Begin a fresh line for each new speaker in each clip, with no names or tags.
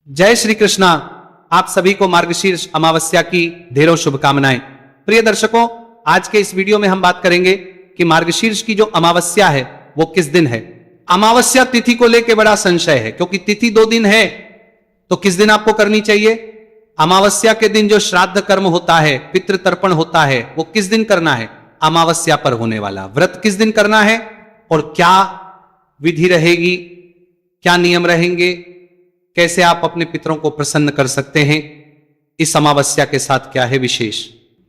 जय श्री कृष्णा। आप सभी को मार्गशीर्ष अमावस्या की ढेरों शुभकामनाएं। प्रिय दर्शकों, आज के इस वीडियो में हम बात करेंगे कि मार्गशीर्ष की जो अमावस्या है वो किस दिन है। अमावस्या तिथि को लेकर बड़ा संशय है, क्योंकि तिथि 2 दिन है, तो किस दिन आपको करनी चाहिए। अमावस्या के दिन जो श्राद्ध कर्म होता है, पितृ तर्पण होता है, वो किस दिन करना है। अमावस्या पर होने वाला व्रत किस दिन करना है और क्या विधि रहेगी, क्या नियम रहेंगे, कैसे आप अपने पितरों को प्रसन्न कर सकते हैं, इस अमावस्या के साथ क्या है विशेष,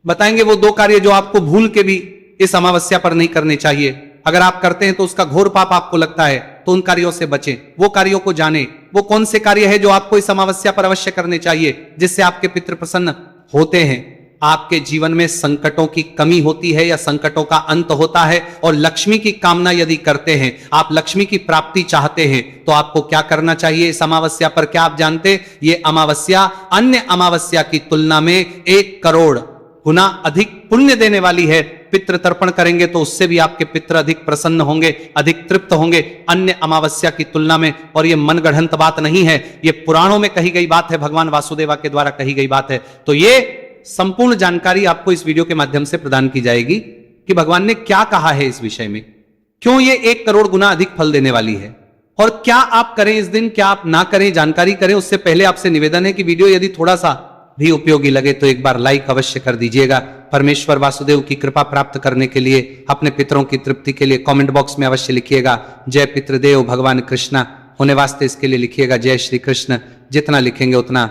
बताएंगे। वो 2 कार्य जो आपको भूल के भी इस अमावस्या पर नहीं करने चाहिए। अगर आप करते हैं तो उसका घोर पाप आपको लगता है, तो उन कार्यों से बचें, वो कार्यों को जानें। वो कौन से कार्य है जो आपको इस अमावस्या पर अवश्य करने चाहिए, जिससे आपके पितृ प्रसन्न होते हैं। आपके जीवन में संकटों की कमी होती है या संकटों का अंत होता है, और लक्ष्मी की कामना यदि करते हैं, आप लक्ष्मी की प्राप्ति चाहते हैं, तो आपको क्या करना चाहिए इस अमावस्या पर। क्या आप जानते, ये अमावस्या अन्य अमावस्या की तुलना में 1 करोड़ गुना अधिक पुण्य देने वाली है। पितृ तर्पण करेंगे तो उससे भी आपके पितृ अधिक प्रसन्न होंगे, अधिक तृप्त होंगे अन्य अमावस्या की तुलना में। और ये मनगढ़ंत बात नहीं है, ये पुराणों में कही गई बात है, भगवान वासुदेवा के द्वारा कही गई बात है। तो ये संपूर्ण जानकारी आपको इस वीडियो के माध्यम से प्रदान की जाएगी कि भगवान ने क्या कहा है इस विषय में, क्यों ये 1 करोड़ गुना अधिक फल देने वाली है, और क्या आप करें इस दिन, क्या आप ना करें, जानकारी करें। उससे पहले आपसे निवेदन है कि वीडियो यदि थोड़ा सा भी उपयोगी लगे तो एक बार लाइक अवश्य कर दीजिएगा। परमेश्वर वासुदेव की कृपा प्राप्त करने के लिए, अपने पितरों की तृप्ति के लिए कमेंट बॉक्स में अवश्य लिखिएगा जय पितृदेव भगवान कृष्णा। होने वास्ते इसके लिए लिखिएगा जय श्री कृष्ण। जितना लिखेंगे उतना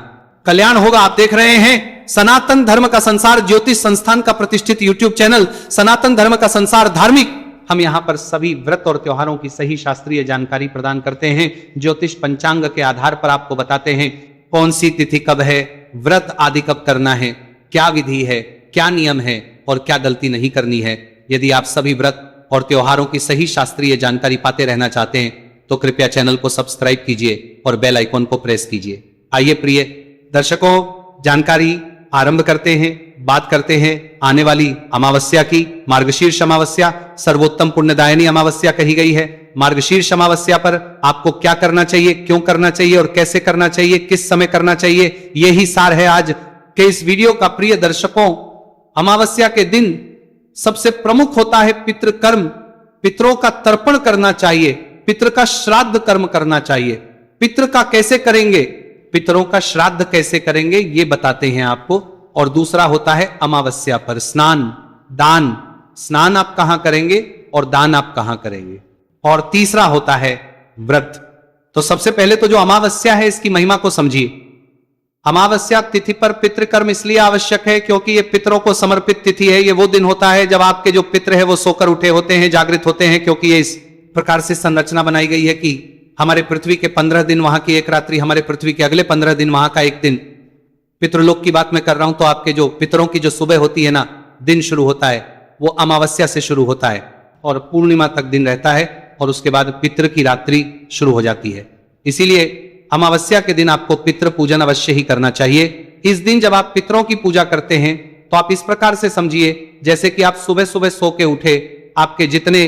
कल्याण होगा। आप देख रहे हैं सनातन धर्म का संसार ज्योतिष संस्थान का प्रतिष्ठित यूट्यूब चैनल सनातन धर्म का संसार धार्मिक। हम यहां पर सभी व्रत और त्योहारों की सही शास्त्रीय जानकारी प्रदान करते हैं। ज्योतिष पंचांग के आधार पर आपको बताते हैं कौन सी तिथि कब है, व्रत आदि कब करना है, क्या विधि है, क्या नियम है और क्या गलती नहीं करनी है। यदि आप सभी व्रत और त्योहारों की सही शास्त्रीय जानकारी पाते रहना चाहते हैं तो कृपया चैनल को सब्सक्राइब कीजिए और बेल आइकॉन को प्रेस कीजिए। आइए प्रिय दर्शकों, जानकारी आरंभ करते हैं। बात करते हैं आने वाली अमावस्या की। मार्गशीर्ष अमावस्या सर्वोत्तम पुण्यदायिनी अमावस्या कही गई है। मार्गशीर्ष अमावस्या पर आपको क्या करना चाहिए, क्यों करना चाहिए और कैसे करना चाहिए, किस समय करना चाहिए, यही सार है आज के इस वीडियो का। प्रिय दर्शकों, अमावस्या के दिन सबसे प्रमुख होता है पितृकर्म। पितरों का तर्पण करना चाहिए, पितृ का श्राद्ध कर्म करना चाहिए। पितृ का कैसे करेंगे, पितरों का श्राद्ध कैसे करेंगे, ये बताते हैं आपको। और दूसरा होता है अमावस्या पर स्नान दान। स्नान आप कहां करेंगे और दान आप कहां करेंगे। और तीसरा होता है व्रत। तो सबसे पहले तो जो अमावस्या है इसकी महिमा को समझिए। अमावस्या तिथि पर पितृकर्म इसलिए आवश्यक है क्योंकि ये पितरों को समर्पित तिथि है। ये वो दिन होता है जब आपके जो पितृ है वो सोकर उठे होते हैं, जागृत होते हैं, क्योंकि ये इस प्रकार से संरचना बनाई गई है कि हमारे पृथ्वी के 15 दिन, वहां की 1 रात्रि, हमारे पृथ्वी के अगले 15 दिन, वहां का 1 दिन। पितृलोक की बात मैं कर रहा हूं, तो आपके जो पितरों की जो सुबह होती है ना, दिन शुरू होता है वो अमावस्या से शुरू होता है और पूर्णिमा तक दिन रहता है, और उसके बाद पितृ की रात्रि शुरू हो जाती है। इसीलिए अमावस्या के दिन आपको पितृ पूजन अवश्य ही करना चाहिए। इस दिन जब आप पितरों की पूजा करते हैं तो आप इस प्रकार से समझिए जैसे कि आप सुबह सुबह सो के उठे, आपके जितने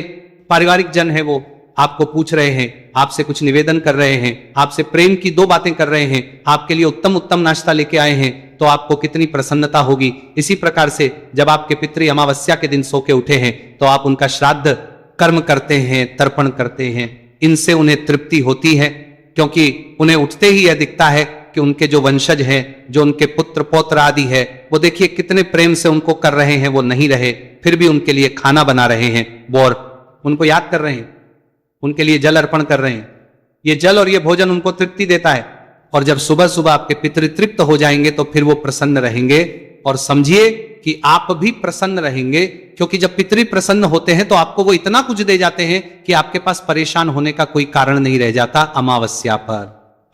पारिवारिक जन है वो आपको पूछ रहे हैं, आपसे कुछ निवेदन कर रहे हैं, आपसे प्रेम की 2 बातें कर रहे हैं, आपके लिए उत्तम उत्तम नाश्ता लेके आए हैं, तो आपको कितनी प्रसन्नता होगी। इसी प्रकार से जब आपके पितृ अमावस्या के दिन सो के उठे हैं तो आप उनका श्राद्ध कर्म करते हैं, तर्पण करते हैं। इनसे उन्हें तृप्ति होती है, क्योंकि उन्हें उठते ही यह दिखता है कि उनके जो वंशज हैं, जो उनके पुत्र पौत्र आदि है, वो देखिए कितने प्रेम से उनको कर रहे हैं। वो नहीं रहे फिर भी उनके लिए खाना बना रहे हैं, वो और उनको याद कर रहे हैं, उनके लिए जल अर्पण कर रहे हैं। ये जल और ये भोजन उनको तृप्ति देता है। और जब सुबह सुबह आपके पितृ तृप्त हो जाएंगे तो फिर वो प्रसन्न रहेंगे, और समझिए कि आप भी प्रसन्न रहेंगे, क्योंकि जब पितृ प्रसन्न होते हैं तो आपको वो इतना कुछ दे जाते हैं कि आपके पास परेशान होने का कोई कारण नहीं रह जाता। अमावस्या पर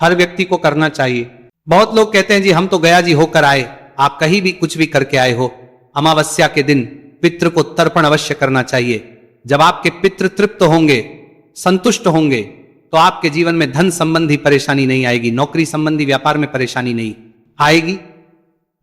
हर व्यक्ति को करना चाहिए। बहुत लोग कहते हैं जी हम तो गया जी होकर आए। आप कहीं भी कुछ भी करके आए हो, अमावस्या के दिन पितृ को तर्पण अवश्य करना चाहिए। जब आपके पितृ तृप्त होंगे, संतुष्ट होंगे, तो आपके जीवन में धन संबंधी परेशानी नहीं आएगी, नौकरी संबंधी व्यापार में परेशानी नहीं आएगी।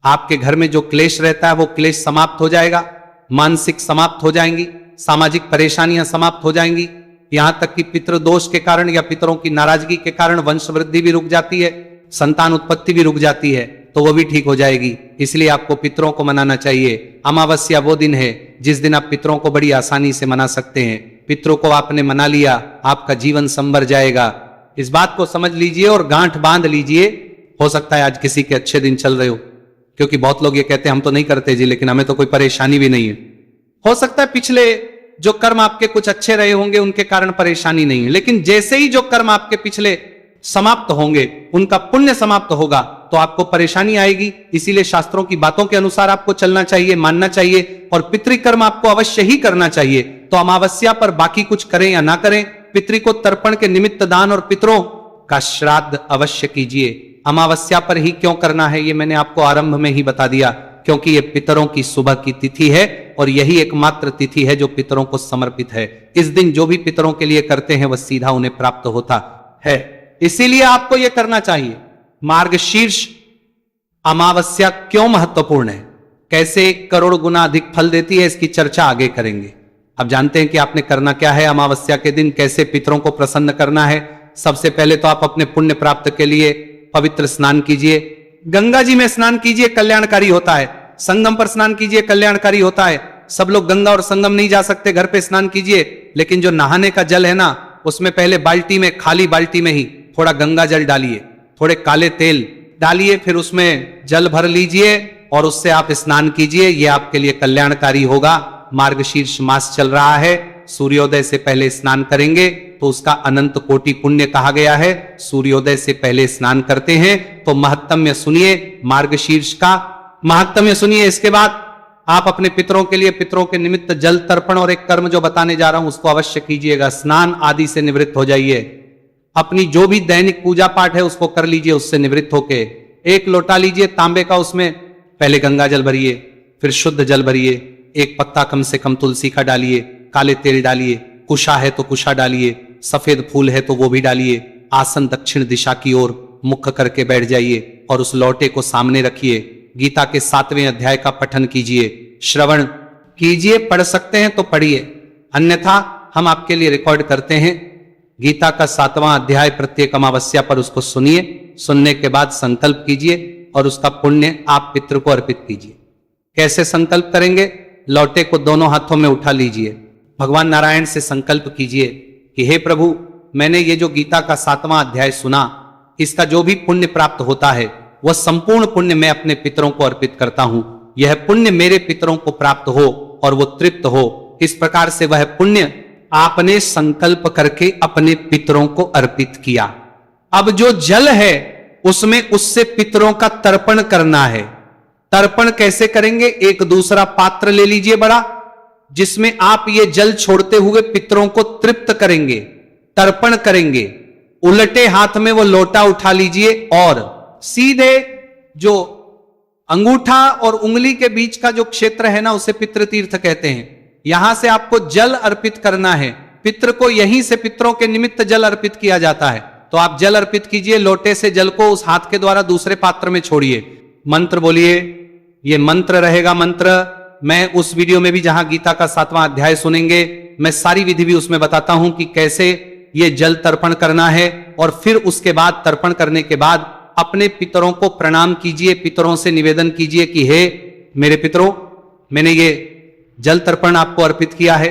आपके घर में जो क्लेश रहता है वो क्लेश समाप्त हो जाएगा, मानसिक समाप्त हो जाएंगी, सामाजिक परेशानियां समाप्त हो जाएंगी। यहां तक कि पितृ दोष के कारण या पितरों की नाराजगी के कारण वंश वृद्धि भी रुक जाती है। संतान उत्पत्ति भी रुक जाती है तो वो भी ठीक हो जाएगी। इसलिए आपको पितरों को मनाना चाहिए। अमावस्या वो दिन है जिस दिन आप पितरों को बड़ी आसानी से मना सकते हैं। पितरों को आपने मना लिया, आपका जीवन संवर जाएगा। इस बात को समझ लीजिए और गांठ बांध लीजिए। हो सकता है आज किसी के अच्छे दिन चल रहे हो, क्योंकि बहुत लोग ये कहते हैं हम तो नहीं करते जी, लेकिन हमें तो कोई परेशानी भी नहीं है। हो सकता है पिछले जो कर्म आपके कुछ अच्छे रहे होंगे उनके कारण परेशानी नहीं है, लेकिन जैसे ही जो कर्म आपके पिछले समाप्त होंगे, उनका पुण्य समाप्त होगा तो आपको परेशानी आएगी। इसीलिए शास्त्रों की बातों के अनुसार आपको चलना चाहिए, मानना चाहिए और पितृकर्म आपको अवश्य ही करना चाहिए। तो अमावस्या पर बाकी कुछ करें या ना करें, पितृ को तर्पण के निमित्त दान और पितरों का श्राद्ध अवश्य कीजिए। अमावस्या पर ही क्यों करना है ये मैंने आपको आरंभ में ही बता दिया, क्योंकि ये पितरों की सुबह की तिथि है और यही एकमात्र तिथि है जो पितरों को समर्पित है। इस दिन जो भी पितरों के लिए करते हैं वह सीधा उन्हें प्राप्त होता है, इसीलिए आपको यह करना चाहिए। मार्गशीर्ष अमावस्या क्यों महत्वपूर्ण है, कैसे करोड़ गुना अधिक फल देती है, इसकी चर्चा आगे करेंगे। अब जानते हैं कि आपने करना क्या है अमावस्या के दिन, कैसे पितरों को प्रसन्न करना है। सबसे पहले तो आप अपने पुण्य प्राप्त के लिए पवित्र स्नान कीजिए। गंगा जी में स्नान कीजिए, कल्याणकारी होता है। संगम पर स्नान कीजिए, कल्याणकारी होता है। सब लोग गंगा और संगम नहीं जा सकते, घर पे स्नान कीजिए। लेकिन जो नहाने का जल है ना, उसमें पहले बाल्टी में, खाली बाल्टी में ही थोड़ा गंगा जल डालिए, थोड़े काले तेल डालिए, फिर उसमें जल भर लीजिए और उससे आप स्नान कीजिए। यह आपके लिए कल्याणकारी होगा। मार्गशीर्ष मास चल रहा है, सूर्योदय से पहले स्नान करेंगे तो उसका अनंत कोटि पुण्य कहा गया है। सूर्योदय से पहले स्नान करते हैं तो महत्तम्य सुनिए, मार्गशीर्ष का महत्तम्य सुनिए। इसके बाद आप अपने पितरों के लिए, पितरों के निमित्त जल तर्पण और एक कर्म जो बताने जा रहा हूं उसको अवश्य कीजिएगा। स्नान आदि से निवृत्त हो जाइए। अपनी जो भी दैनिक पूजा पाठ है उसको कर लीजिए, उससे निवृत्त होके एक लोटा लीजिए तांबे का, उसमें पहले गंगा जल भरिए, फिर शुद्ध जल भरिए, एक पत्ता कम से कम तुलसी का डालिए, काले तेल डालिए, कुशा है तो कुशा डालिए, सफेद फूल है तो वो भी डालिए। आसन दक्षिण दिशा की ओर मुख करके बैठ जाइए और उस लौटे को सामने रखिए। गीता के 7वें अध्याय का पठन कीजिए, श्रवण कीजिए। पढ़ सकते हैं तो पढ़िए, अन्यथा हम आपके लिए रिकॉर्ड करते हैं। गीता का 7वां अध्याय प्रत्येक अमावस्या पर उसको सुनिए। सुनने के बाद संकल्प कीजिए और उसका पुण्य आप पितृ को अर्पित कीजिए। कैसे संकल्प करेंगे? लौटे को दोनों हाथों में उठा लीजिए, भगवान नारायण से संकल्प कीजिए कि हे प्रभु, मैंने ये जो गीता का 7वां अध्याय सुना, इसका जो भी पुण्य प्राप्त होता है वह संपूर्ण पुण्य मैं अपने पितरों को अर्पित करता हूं। यह पुण्य मेरे पितरों को प्राप्त हो और वो तृप्त हो। इस प्रकार से वह पुण्य आपने संकल्प करके अपने पितरों को अर्पित किया। अब जो जल है उसमें उससे पितरों का तर्पण करना है। तर्पण कैसे करेंगे? एक दूसरा पात्र ले लीजिए बड़ा, जिसमें आप ये जल छोड़ते हुए पितरों को तृप्त करेंगे, तर्पण करेंगे। उलटे हाथ में वो लोटा उठा लीजिए और सीधे जो अंगूठा और उंगली के बीच का जो क्षेत्र है ना, उसे पितृ तीर्थ कहते हैं। यहां से आपको जल अर्पित करना है। पितृ को यहीं से पितरों के निमित्त जल अर्पित किया जाता है। तो आप जल अर्पित कीजिए, लोटे से जल को उस हाथ के द्वारा दूसरे पात्र में छोड़िए। मंत्र बोलिए, ये मंत्र रहेगा। मंत्र मैं उस वीडियो में भी, जहां गीता का 7वां अध्याय सुनेंगे, मैं सारी विधि भी उसमें बताता हूं कि कैसे ये जल तर्पण करना है। और फिर उसके बाद, तर्पण करने के बाद अपने पितरों को प्रणाम कीजिए। पितरों से निवेदन कीजिए कि हे मेरे पितरों, मैंने ये जल तर्पण आपको अर्पित किया है।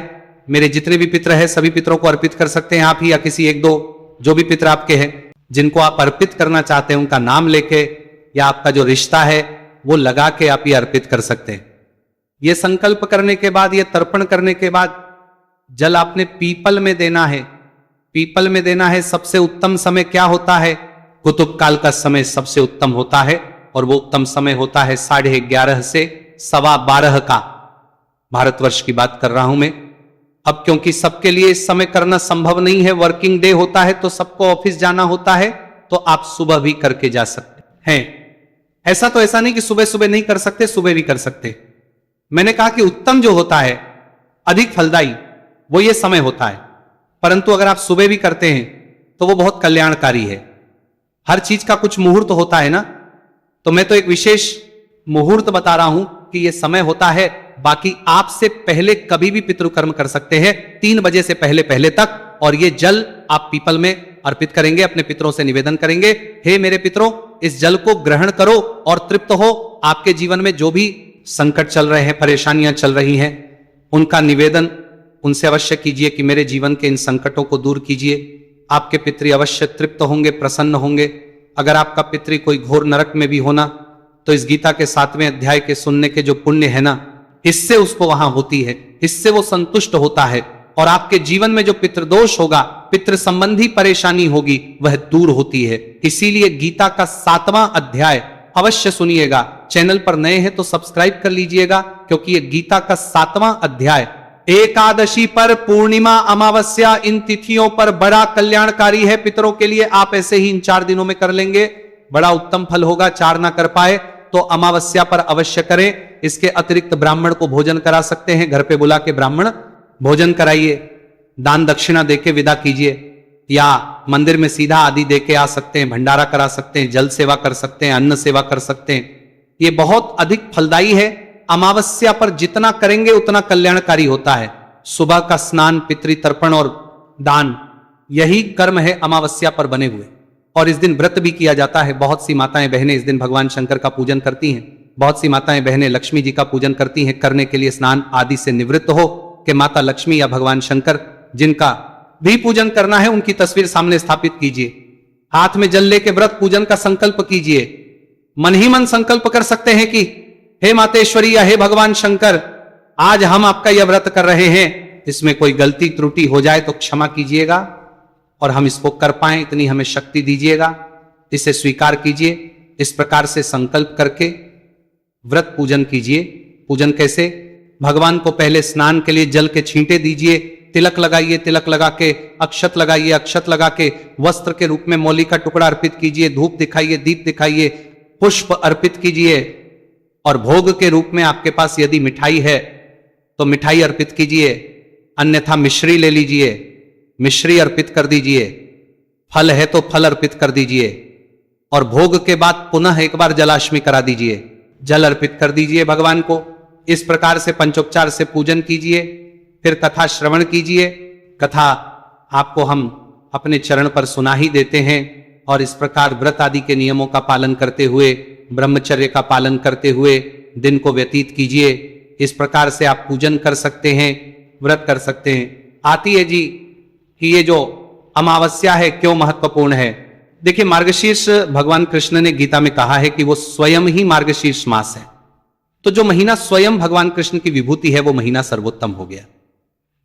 मेरे जितने भी पितर हैं सभी पितरों को अर्पित कर सकते हैं आप ही, या किसी एक दो जो भी पितर आपके हैं जिनको आप अर्पित करना चाहते हैं उनका नाम लेके, या आपका जो रिश्ता है वो लगा के आप ये अर्पित कर सकते हैं। ये संकल्प करने के बाद, ये तर्पण करने के बाद जल आपने पीपल में देना है। पीपल में देना है। सबसे उत्तम समय क्या होता है? कुतुब काल का समय सबसे उत्तम होता है, और वो उत्तम समय होता है 11:30 से 12:15 का। भारतवर्ष की बात कर रहा हूं मैं। अब क्योंकि सबके लिए इस समय करना संभव नहीं है, वर्किंग डे होता है तो सबको ऑफिस जाना होता है, तो आप सुबह भी करके जा सकते हैं। ऐसा तो ऐसा नहीं कि सुबह सुबह नहीं कर सकते, सुबह भी कर सकते। मैंने कहा कि उत्तम जो होता है, अधिक फलदायी, वो ये समय होता है। परंतु अगर आप सुबह भी करते हैं तो वो बहुत कल्याणकारी है। हर चीज का कुछ मुहूर्त होता है ना, तो मैं तो एक विशेष मुहूर्त बता रहा हूं कि ये समय होता है। बाकी आपसे पहले कभी भी पितृकर्म कर सकते हैं, 3 बजे से पहले पहले तक। और ये जल आप पीपल में अर्पित करेंगे, अपने पितरों से निवेदन करेंगे, हे मेरे पितरों, इस जल को ग्रहण करो और तृप्त हो। आपके जीवन में जो भी संकट चल रहे हैं, परेशानियां चल रही हैं, उनका निवेदन उनसे अवश्य कीजिए कि मेरे जीवन के इन संकटों को दूर कीजिए। आपके पितृ अवश्य तृप्त होंगे, प्रसन्न होंगे। अगर आपका पितृ कोई घोर नरक में भी होना, तो इस गीता के 7वें अध्याय के सुनने के जो पुण्य है ना, इससे उसको वहां होती है, इससे वो संतुष्ट होता है और आपके जीवन में जो पितृदोष होगा, पितृ संबंधी परेशानी होगी, वह दूर होती है। इसीलिए गीता का 7वां अध्याय अवश्य सुनिएगा। चैनल पर नए हैं तो सब्सक्राइब कर लीजिएगा, क्योंकि ये गीता का 7वां अध्याय एकादशी पर, पूर्णिमा, अमावस्या, इन तिथियों पर बड़ा कल्याणकारी है पितरों के लिए। आप ऐसे ही इन 4 दिनों में कर लेंगे, बड़ा उत्तम फल होगा। 4 ना कर पाए तो अमावस्या पर अवश्य करें। इसके अतिरिक्त ब्राह्मण को भोजन करा सकते हैं, घर पे बुला के ब्राह्मण भोजन कराइए, दान दक्षिणा देके विदा कीजिए, या मंदिर में सीधा आदि देके आ सकते हैं, भंडारा करा सकते हैं, जल सेवा कर सकते हैं, अन्न सेवा कर सकते हैं। ये बहुत अधिक फलदायी है। अमावस्या पर जितना करेंगे उतना कल्याणकारी होता है। सुबह का स्नान, पितृतर्पण और दान, यही कर्म है अमावस्या पर बने हुए। और इस दिन व्रत भी किया जाता है। बहुत सी माताएं बहनें इस दिन भगवान शंकर का पूजन करती हैं। बहुत सी माताएं बहनें लक्ष्मी जी का पूजन करती हैं, करने के लिए स्नान आदि से निवृत्त हो कि माता लक्ष्मी या भगवान शंकर जिनका भी पूजन करना है, उनकी तस्वीर सामने स्थापित कीजिए। हाथ में जल लेके व्रत पूजन का संकल्प कीजिए। मन ही मन संकल्प कर सकते हैं कि हे मातेश्वरी या हे भगवान शंकर, आज हम आपका यह व्रत कर रहे हैं, इसमें कोई गलती त्रुटि हो जाए तो क्षमा कीजिएगा और हम इसको कर पाए इतनी हमें शक्ति दीजिएगा, इसे स्वीकार कीजिए। इस प्रकार से संकल्प करके व्रत पूजन कीजिए। पूजन कैसे? भगवान को पहले स्नान के लिए जल के छींटे दीजिए, तिलक लगाइए, तिलक लगा के अक्षत लगाइए, अक्षत लगा के वस्त्र के रूप में मौली का टुकड़ा अर्पित कीजिए, धूप दिखाइए, दीप दिखाइए, पुष्प अर्पित कीजिए और भोग के रूप में आपके पास यदि मिठाई है तो मिठाई अर्पित कीजिए, अन्यथा मिश्री ले लीजिए, मिश्री अर्पित कर दीजिए, फल है तो फल अर्पित कर दीजिए और भोग के बाद पुनः एक बार जलाष्टमी करा दीजिए, जल अर्पित कर दीजिए भगवान को। इस प्रकार से पंचोपचार से पूजन कीजिए। फिर कथा श्रवण कीजिए। कथा आपको हम अपने चरण पर सुना ही देते हैं और इस प्रकार व्रत आदि के नियमों का पालन करते हुए, ब्रह्मचर्य का पालन करते हुए दिन को व्यतीत कीजिए। इस प्रकार से आप पूजन कर सकते हैं, व्रत कर सकते हैं। आती है जी कि ये जो अमावस्या है क्यों महत्वपूर्ण है। देखिए, मार्गशीर्ष भगवान कृष्ण ने गीता में कहा है कि वो स्वयं ही मार्गशीर्ष मास है। तो जो महीना स्वयं भगवान कृष्ण की विभूति है, वो महीना सर्वोत्तम हो गया।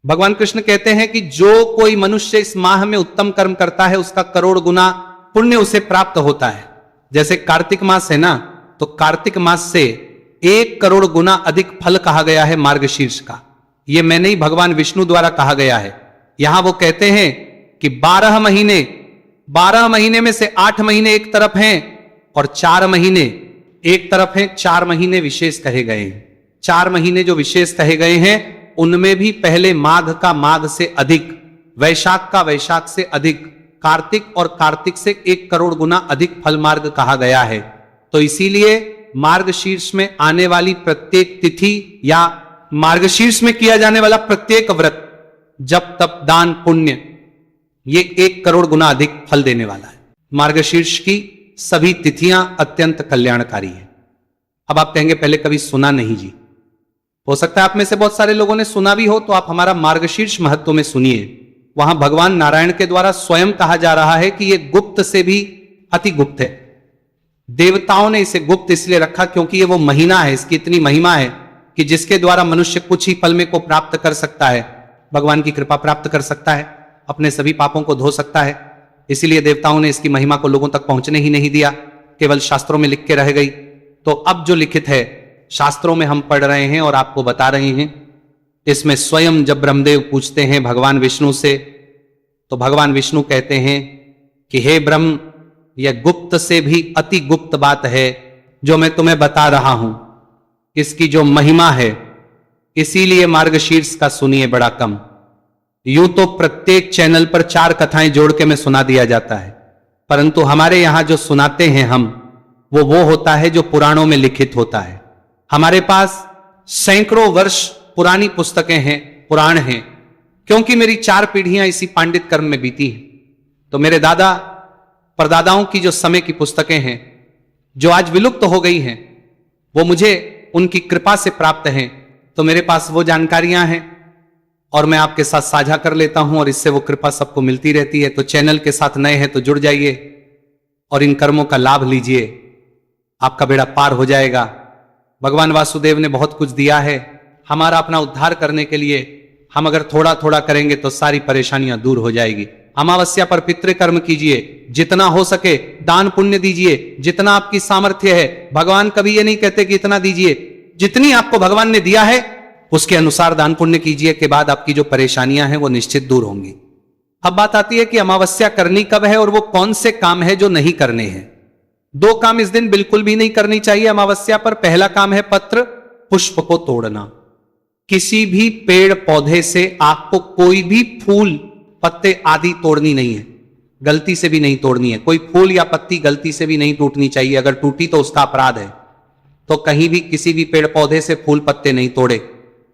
भगवान कृष्ण कहते हैं कि जो कोई मनुष्य इस माह में उत्तम कर्म करता है, उसका करोड़ गुना पुण्य उसे प्राप्त होता है। जैसे कार्तिक मास है ना, तो कार्तिक मास से 1 करोड़ गुना अधिक फल कहा गया है मार्गशीर्ष का। यह मैं नहीं, भगवान विष्णु द्वारा कहा गया है। यहां वो कहते हैं कि 12 महीने में से 8 महीने एक तरफ हैं और 4 महीने एक तरफ हैं। 4 महीने विशेष कहे गए हैं। 4 महीने जो विशेष कहे गए हैं, उनमें भी पहले माघ का माघ से अधिक, वैशाख का वैशाख से अधिक, कार्तिक और कार्तिक से 1 करोड़ गुना अधिक फल मार्ग कहा गया है। तो इसीलिए मार्गशीर्ष में आने वाली प्रत्येक तिथि या मार्गशीर्ष में किया जाने वाला प्रत्येक व्रत, जप तप दान पुण्य, ये 1 करोड़ गुना अधिक फल देने वाला है। मार्गशीर्ष की सभी तिथियां अत्यंत कल्याणकारी है। अब आप कहेंगे पहले कभी सुना नहीं जी। हो सकता है आप में से बहुत सारे लोगों ने सुना भी हो, तो आप हमारा मार्गशीर्ष महत्व में सुनिए। वहां भगवान नारायण के द्वारा स्वयं कहा जा रहा है कि यह गुप्त से भी अति गुप्त है। देवताओं ने इसे गुप्त इसलिए रखा क्योंकि ये वो महीना है, इसकी इतनी महिमा है कि जिसके द्वारा मनुष्य कुछ ही पल में को प्राप्त कर सकता है, भगवान की कृपा प्राप्त कर सकता है, अपने सभी पापों को धो सकता है। इसीलिए देवताओं ने इसकी महिमा को लोगों तक पहुंचने ही नहीं दिया, केवल शास्त्रों में लिख के रह गई। तो अब जो लिखित है शास्त्रों में हम पढ़ रहे हैं और आपको बता रहे हैं। इसमें स्वयं जब ब्रह्मदेव पूछते हैं भगवान विष्णु से, तो भगवान विष्णु कहते हैं कि हे ब्रह्म, यह गुप्त से भी अति गुप्त बात है जो मैं तुम्हें बता रहा हूं। इसकी जो महिमा है, इसीलिए मार्गशीर्ष का सुनिए बड़ा कम। यूं तो प्रत्येक चैनल पर 4 कथाएं जोड़ के में सुना दिया जाता है, परंतु हमारे यहां जो सुनाते हैं हम, वो होता है जो पुराणों में लिखित होता है। हमारे पास सैकड़ों वर्ष पुरानी पुस्तकें हैं, पुराण हैं, क्योंकि मेरी 4 पीढ़ियां इसी पांडित कर्म में बीती हैं। तो मेरे दादा परदादाओं की जो समय की पुस्तकें हैं, जो आज विलुप्त हो गई हैं, वो मुझे उनकी कृपा से प्राप्त हैं। तो मेरे पास वो जानकारियां हैं और मैं आपके साथ साझा कर लेता हूं, और इससे वो कृपा सबको मिलती रहती है। तो चैनल के साथ नए हैं तो जुड़ जाइए और इन कर्मों का लाभ लीजिए, आपका बेड़ा पार हो जाएगा। भगवान वासुदेव ने बहुत कुछ दिया है हमारा अपना उद्धार करने के लिए। हम अगर थोड़ा थोड़ा करेंगे तो सारी परेशानियां दूर हो जाएगी। अमावस्या पर पितृकर्म कीजिए, जितना हो सके दान पुण्य दीजिए, जितना आपकी सामर्थ्य है। भगवान कभी ये नहीं कहते कि इतना दीजिए, जितनी आपको भगवान ने दिया है उसके अनुसार दान पुण्य कीजिए, के बाद आपकी जो परेशानियां हैं वो निश्चित दूर होंगी। अब बात आती है कि अमावस्या करनी कब है और वो कौन से काम है जो नहीं करने हैं। 2 काम इस दिन बिल्कुल भी नहीं करनी चाहिए अमावस्या पर। पहला काम है पत्र पुष्प को तोड़ना। किसी भी पेड़ पौधे से आपको कोई भी फूल पत्ते आदि तोड़नी नहीं है, गलती से भी नहीं तोड़नी है। कोई फूल या पत्ती गलती से भी नहीं टूटनी चाहिए, अगर टूटी तो उसका अपराध है। तो कहीं भी किसी भी पेड़ पौधे से फूल पत्ते नहीं तोड़े,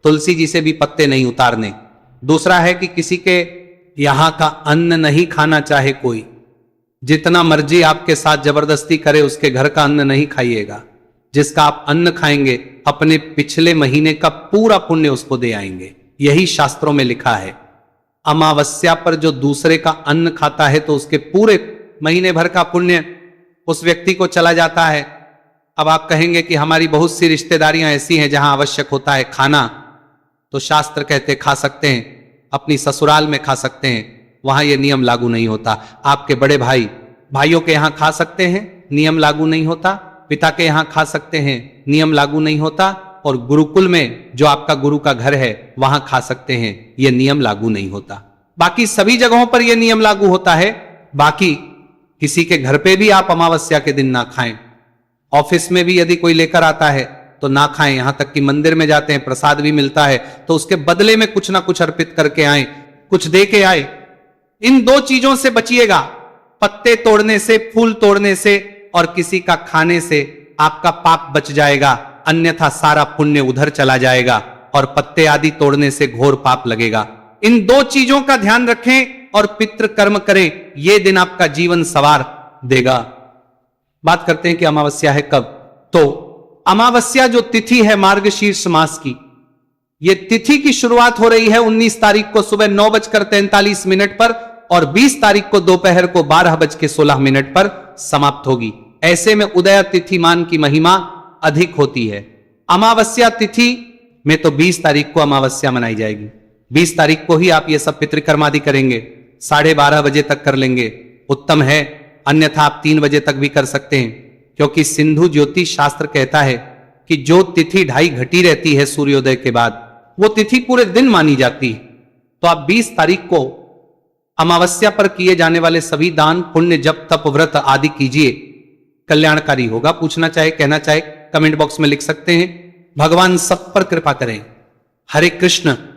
तुलसी जी से भी पत्ते नहीं उतारने। दूसरा है कि किसी के यहां का अन्न नहीं खाना चाहे कोई, जितना मर्जी आपके साथ जबरदस्ती करे उसके घर का अन्न नहीं खाइएगा। जिसका आप अन्न खाएंगे अपने पिछले महीने का पूरा पुण्य उसको दे आएंगे, यही शास्त्रों में लिखा है। अमावस्या पर जो दूसरे का अन्न खाता है तो उसके पूरे महीने भर का पुण्य उस व्यक्ति को चला जाता है। अब आप कहेंगे कि हमारी बहुत सी रिश्तेदारियां ऐसी हैं जहां आवश्यक होता है खाना, तो शास्त्र कहते खा सकते हैं, अपनी ससुराल में खा सकते हैं, वहां यह नियम लागू नहीं होता। आपके बड़े भाइयों के यहां खा सकते हैं, नियम लागू नहीं होता। पिता के यहां खा सकते हैं, नियम लागू नहीं होता। और गुरुकुल में जो आपका गुरु का घर है वहां खा सकते हैं, यह नियम लागू नहीं होता। बाकी सभी जगहों पर यह नियम लागू होता है। बाकी किसी के घर पे भी आप अमावस्या के दिन ना खाएं। ऑफिस में भी यदि कोई लेकर आता है तो ना खाएं। यहां तक कि मंदिर में जाते हैं, प्रसाद भी मिलता है, तो उसके बदले में कुछ ना कुछ अर्पित करके आए, कुछ दे के आए। इन 2 चीजों से बचिएगा, पत्ते तोड़ने से, फूल तोड़ने से और किसी का खाने से आपका पाप बच जाएगा। अन्यथा सारा पुण्य उधर चला जाएगा और पत्ते आदि तोड़ने से घोर पाप लगेगा। इन 2 चीजों का ध्यान रखें और पितृ कर्म करें, यह दिन आपका जीवन संवार देगा। बात करते हैं कि अमावस्या है कब। तो अमावस्या जो तिथि है मार्गशीर्ष मास की, यह तिथि की शुरुआत हो रही है 19 तारीख को सुबह 9:43 पर और 20 तारीख को दोपहर को 12:16 पर समाप्त होगी। ऐसे में उदय तिथिमान की महिमा अधिक होती है। अमावस्या तिथि में तो 20 तारीख को अमावस्या मनाई जाएगी। 20 तारीख को ही आप ये सब पितृकर्म आदि करेंगे, 12:30 बजे तक कर लेंगे, उत्तम है। अन्यथा आप 3 बजे तक भी कर सकते हैं, क्योंकि सिंधु ज्योतिष शास्त्र कहता है कि जो तिथि 2.5 घटी रहती है सूर्योदय के बाद, वो तिथि पूरे दिन मानी जाती है। तो आप 20 तारीख को अमावस्या पर किए जाने वाले सभी दान पुण्य जप तप व्रत आदि कीजिए, कल्याणकारी होगा। पूछना चाहे कहना चाहे कमेंट बॉक्स में लिख सकते हैं। भगवान सब पर कृपा करें। हरे कृष्ण।